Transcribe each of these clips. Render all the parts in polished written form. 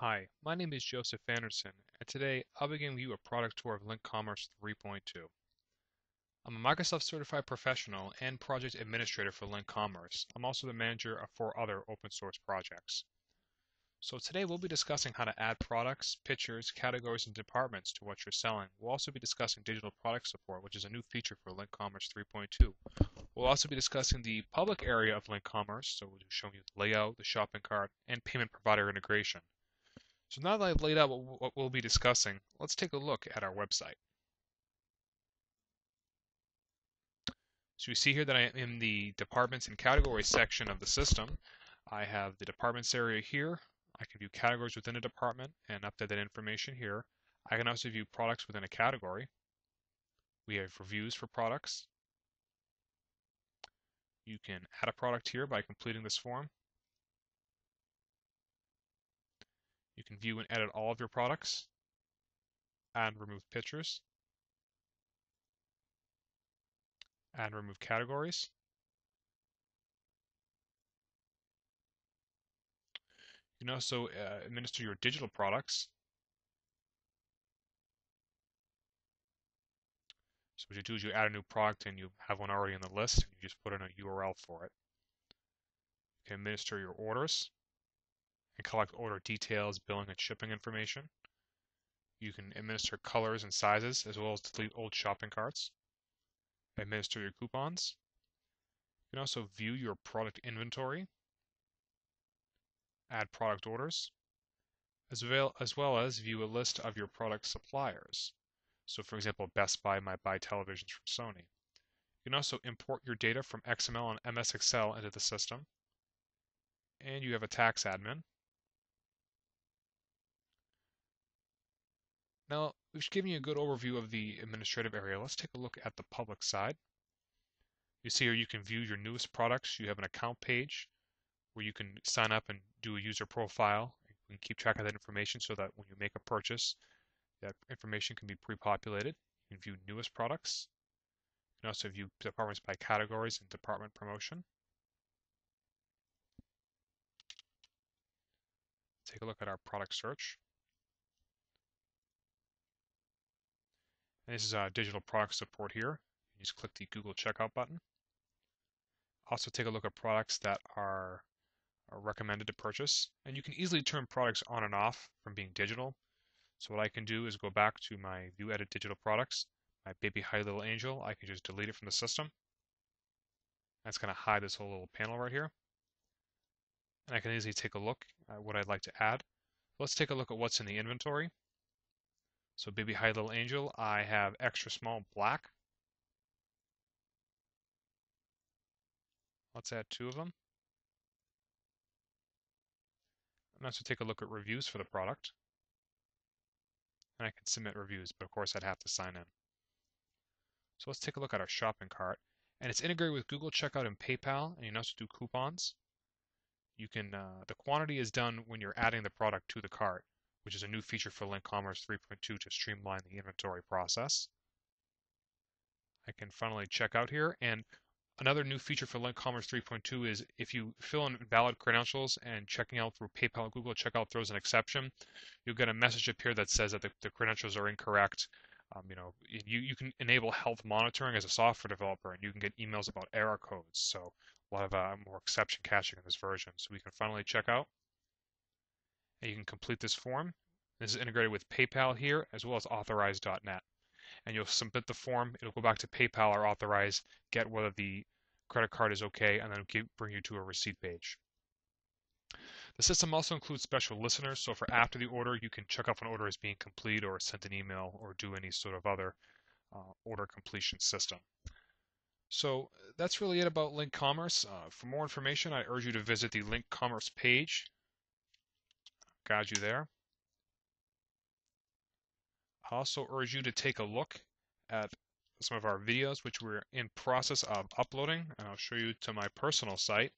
Hi, my name is Joseph Anderson, and today I'll be giving you a product tour of LinqCommerce 3.2. I'm a Microsoft Certified Professional and Project Administrator for LinqCommerce. I'm also the manager of 4 other open source projects. So today we'll be discussing how to add products, pictures, categories, and departments to what you're selling. We'll also be discussing digital product support, which is a new feature for LinqCommerce 3.2. We'll also be discussing the public area of LinqCommerce, so we'll be showing you the layout, the shopping cart, and payment provider integration. So now that I've laid out what we'll be discussing, let's take a look at our website. So you see here that I am in the departments and categories section of the system. I have the departments area here. I can view categories within a department and update that information here. I can also view products within a category. We have reviews for products. You can add a product here by completing this form. You can view and edit all of your products, add and remove pictures, add and remove categories. You can also administer your digital products. So what you do is you add a new product and you have one already in the list, and you just put in a URL for it. You can administer your orders and collect order details, billing, and shipping information. You can administer colors and sizes, as well as delete old shopping carts. Administer your coupons. You can also view your product inventory, add product orders, as well as view a list of your product suppliers. So for example, Best Buy might buy televisions from Sony. You can also import your data from XML and MS Excel into the system. And you have a tax admin. Now, we've given you a good overview of the administrative area. Let's take a look at the public side. You see here you can view your newest products. You have an account page where you can sign up and do a user profile. You can keep track of that information so that when you make a purchase, that information can be pre-populated. You can view newest products. You can also view departments by categories and department promotion. Take a look at our product search. And this is digital product support here. You just click the Google Checkout button. Also take a look at products that are recommended to purchase. And you can easily turn products on and off from being digital. So what I can do is go back to my View Edit Digital Products, my Baby Hi Little Angel. I can just delete it from the system. That's going to hide this whole little panel right here. And I can easily take a look at what I'd like to add. Let's take a look at what's in the inventory. So Baby Hi Little Angel, I have extra small black. Let's add 2 of them. And also take a look at reviews for the product. And I can submit reviews, but of course I'd have to sign in. So let's take a look at our shopping cart. And it's integrated with Google Checkout and PayPal, and you can also do coupons. You can the quantity is done when you're adding the product to the cart, which is a new feature for LinqCommerce 3.2 to streamline the inventory process. I can finally check out here, and another new feature for LinqCommerce 3.2 is if you fill in valid credentials and checking out through PayPal, Google Checkout throws an exception, you'll get a message appear that says that the credentials are incorrect. You can enable health monitoring as a software developer, and you can get emails about error codes. So we'll have more exception catching in this version. So we can finally check out, and you can complete this form. This is integrated with PayPal here, as well as authorize.net. And you'll submit the form. It'll go back to PayPal or Authorize, get whether the credit card is okay, and then bring you to a receipt page. The system also includes special listeners, so for after the order, you can check if an order is being complete or sent an email or do any sort of other order completion system. So that's really it about LinqCommerce. For more information, I urge you to visit the LinqCommerce page. Guide you there. I also urge you to take a look at some of our videos, which we're in process of uploading, and I'll show you to my personal site.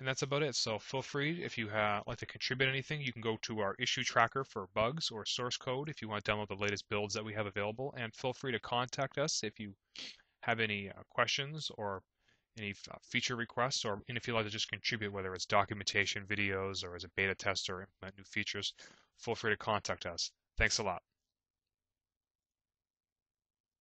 And that's about it. So feel free, if you like to contribute anything, you can go to our issue tracker for bugs or source code if you want to download the latest builds that we have available. And feel free to contact us if you have any questions or any feature requests, or and if you'd like to just contribute, whether it's documentation, videos, or as a beta tester, implement new features, feel free to contact us. Thanks a lot.